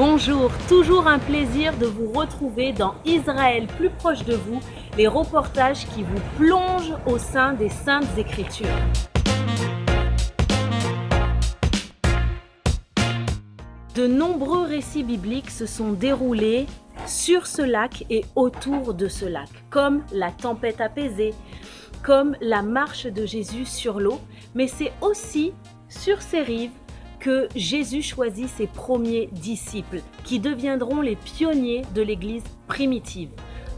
Bonjour, toujours un plaisir de vous retrouver dans Israël plus proche de vous, les reportages qui vous plongent au sein des Saintes Écritures. De nombreux récits bibliques se sont déroulés sur ce lac et autour de ce lac, comme la tempête apaisée, comme la marche de Jésus sur l'eau, mais c'est aussi sur ces rives que Jésus choisit ses premiers disciples, qui deviendront les pionniers de l'Église primitive.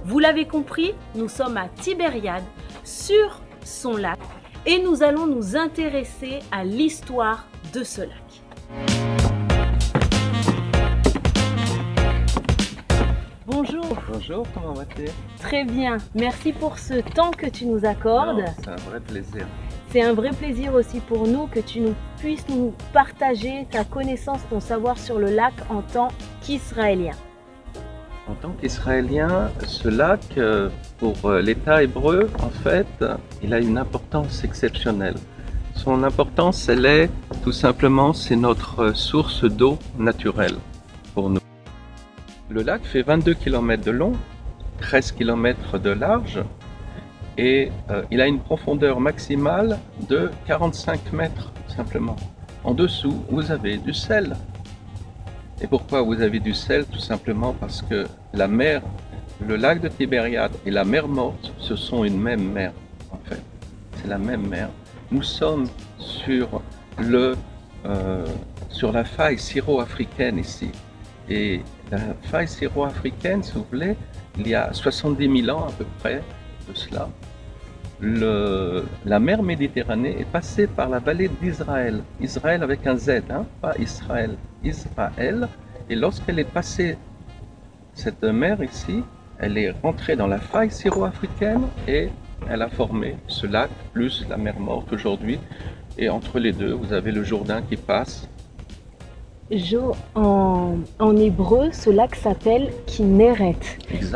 Vous l'avez compris, nous sommes à Tibériade, sur son lac, et nous allons nous intéresser à l'histoire de ce lac. Bonjour. Bonjour, comment vas-tu? Très bien, merci pour ce temps que tu nous accordes. C'est un vrai plaisir. C'est un vrai plaisir aussi pour nous que tu puisses nous partager ta connaissance, ton savoir sur le lac en tant qu'Israélien. En tant qu'Israélien, ce lac, pour l'État hébreu, en fait, il a une importance exceptionnelle. Son importance, elle est tout simplement, c'est notre source d'eau naturelle pour nous. Le lac fait 22 km de long, 13 km de large, et il a une profondeur maximale de 45 mètres simplement. En dessous, vous avez du sel. Et pourquoi vous avez du sel? Tout simplement parce que la mer, le lac de Tibériade et la mer Morte, ce sont une même mer en fait. C'est la même mer. Nous sommes sur la faille syro-africaine ici. Et la faille syro-africaine, si vous voulez, il y a 70 000 ans à peu près de cela, la mer Méditerranée est passée par la vallée d'Israël. Israël avec un Z, hein, pas Israël, Israël. Et lorsqu'elle est passée, cette mer ici, elle est rentrée dans la faille syro-africaine et elle a formé ce lac, plus la mer Morte aujourd'hui. Et entre les deux, vous avez le Jourdain qui passe. Jo, en hébreu, ce lac s'appelle Kinneret.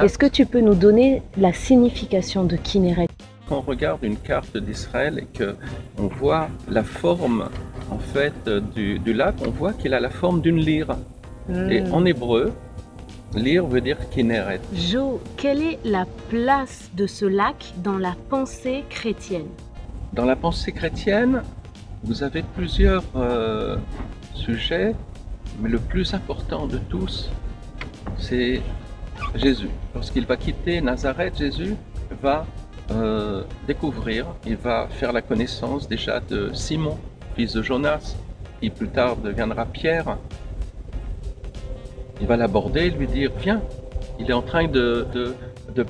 Est-ce que tu peux nous donner la signification de Kinneret? Quand on regarde une carte d'Israël et qu'on voit la forme en fait du lac, on voit qu'il a la forme d'une lyre. Et en hébreu, lyre veut dire Kinneret. Jo, quelle est la place de ce lac dans la pensée chrétienne? Dans la pensée chrétienne, vous avez plusieurs sujets, mais le plus important de tous, c'est Jésus. Lorsqu'il va quitter Nazareth, Jésus va découvrir, il va faire la connaissance déjà de Simon, fils de Jonas, qui plus tard deviendra Pierre. Il va l'aborder et lui dire, viens, il est en train de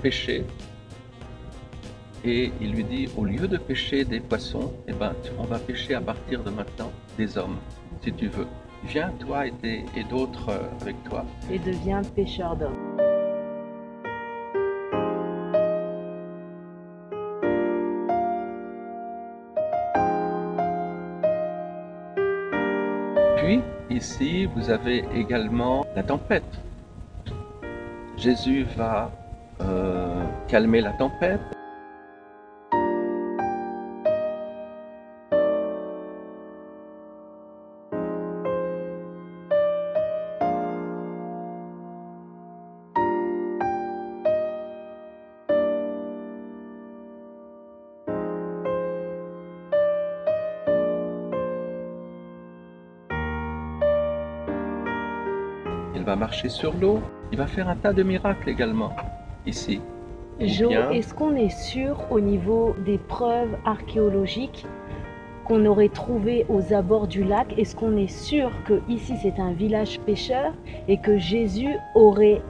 pêcher. Et il lui dit, au lieu de pêcher des poissons, eh ben, on va pêcher à partir de maintenant des hommes, si tu veux. Viens, toi et d'autres avec toi. Et deviens pêcheur d'hommes. Puis, ici, vous avez également la tempête. Jésus va calmer la tempête. Il va marcher sur l'eau, il va faire un tas de miracles également, ici. Jo, est-ce qu'on est sûr au niveau des preuves archéologiques qu'on aurait trouvées aux abords du lac? Est-ce qu'on est sûr que ici c'est un village pêcheur et que Jésus aurait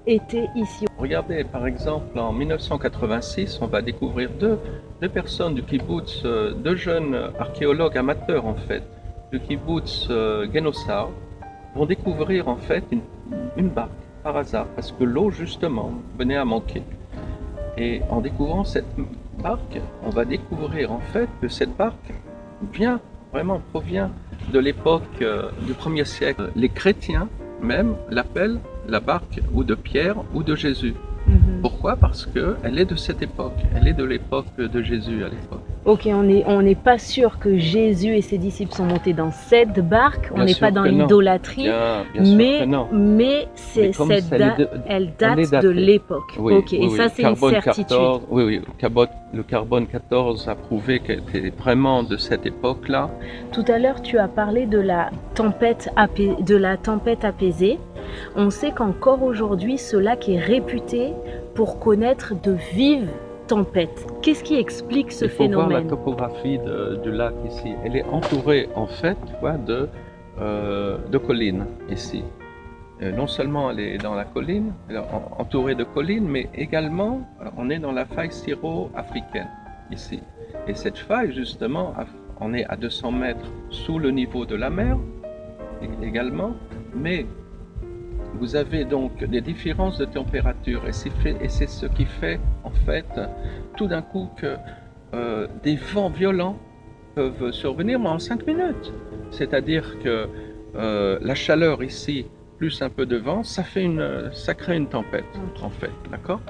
été ici? Regardez, par exemple, en 1986, on va découvrir deux personnes du kibbutz, deux jeunes archéologues amateurs en fait, du kibbutz Genosar, vont découvrir en fait une barque par hasard, parce que l'eau justement venait à manquer. Et en découvrant cette barque, on va découvrir en fait que cette barque provient de l'époque du 1er siècle. Les chrétiens même l'appellent la barque ou de Pierre ou de Jésus. Pourquoi? Parce qu'elle est de cette époque, elle est de l'époque de Jésus à l'époque. Ok, on n'est pas sûr que Jésus et ses disciples sont montés dans cette barque, on Bien n'est sûr pas dans que non. l'idolâtrie, Bien sûr mais, que non. mais comme cette ça, elle on est date de daté. l'époque. Oui, Ok, oui, et oui. ça c'est une Carbone certitude. 14, oui, oui. Le carbone 14 a prouvé qu'elle était vraiment de cette époque-là. Tout à l'heure, tu as parlé de la tempête apaisée. On sait qu'encore aujourd'hui, ce lac est réputé pour connaître de vives tempêtes. Qu'est-ce qui explique ce Il faut voir la phénomène? topographie du lac ici. Elle est entourée en fait de collines ici. Non seulement elle est dans la colline, elle est entourée de collines, mais également on est dans la faille syro-africaine ici. Et cette faille justement, on est à 200 mètres sous le niveau de la mer également, mais vous avez donc des différences de température et c'est ce qui fait en fait tout d'un coup que des vents violents peuvent survenir en 5 minutes. C'est-à-dire que la chaleur ici, plus un peu de vent, ça crée une tempête en fait, d'accord?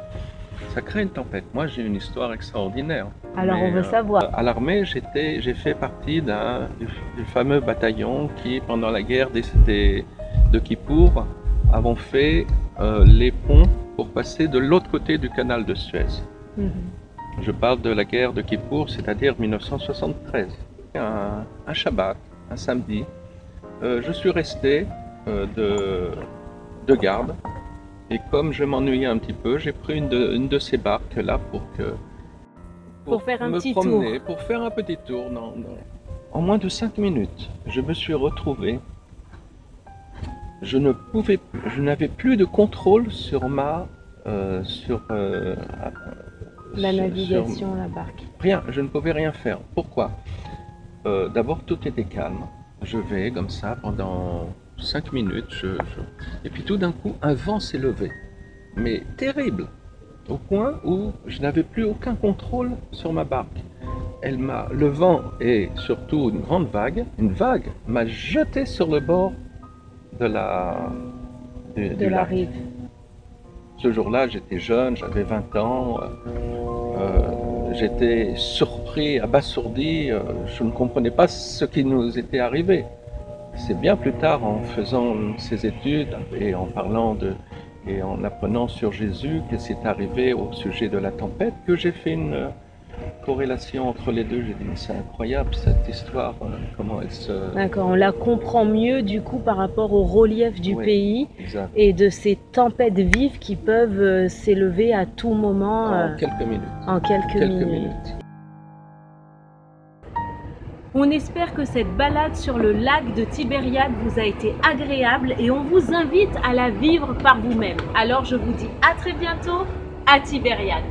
Ça crée une tempête. Moi j'ai une histoire extraordinaire. Alors on veut savoir. À l'armée, j'ai fait partie du fameux bataillon qui, pendant la guerre de Kippour, avons fait les ponts pour passer de l'autre côté du canal de Suez. Je parle de la guerre de Kippour, c'est-à-dire 1973. Un Shabbat, un samedi, je suis resté de garde et comme je m'ennuyais un petit peu, j'ai pris une de ces barques là pour faire un me petit promener, tour. pour faire un petit tour. En moins de 5 minutes, je me suis retrouvé. Je n'avais plus de contrôle sur La navigation, la barque. Rien, je ne pouvais rien faire. Pourquoi? D'abord, tout était calme. Je vais comme ça pendant 5 minutes. Et puis tout d'un coup, un vent s'est levé. Mais terrible. Au point où je n'avais plus aucun contrôle sur ma barque. Le vent et surtout une vague m'a jeté sur le bord de la rive. Ce jour-là, j'étais jeune, j'avais 20 ans, j'étais surpris, abasourdi, je ne comprenais pas ce qui nous était arrivé. C'est bien plus tard, en faisant ces études et en et en apprenant sur Jésus, que c'est arrivé au sujet de la tempête, que j'ai fait une corrélation entre les deux. J'ai dit, mais c'est incroyable cette histoire, comment elle se... D'accord, on la comprend mieux du coup par rapport au relief du pays exact. Et de ces tempêtes vives qui peuvent s'élever à tout moment. En quelques minutes. En quelques minutes. On espère que cette balade sur le lac de Tibériade vous a été agréable et on vous invite à la vivre par vous-même. Alors je vous dis à très bientôt à Tibériade.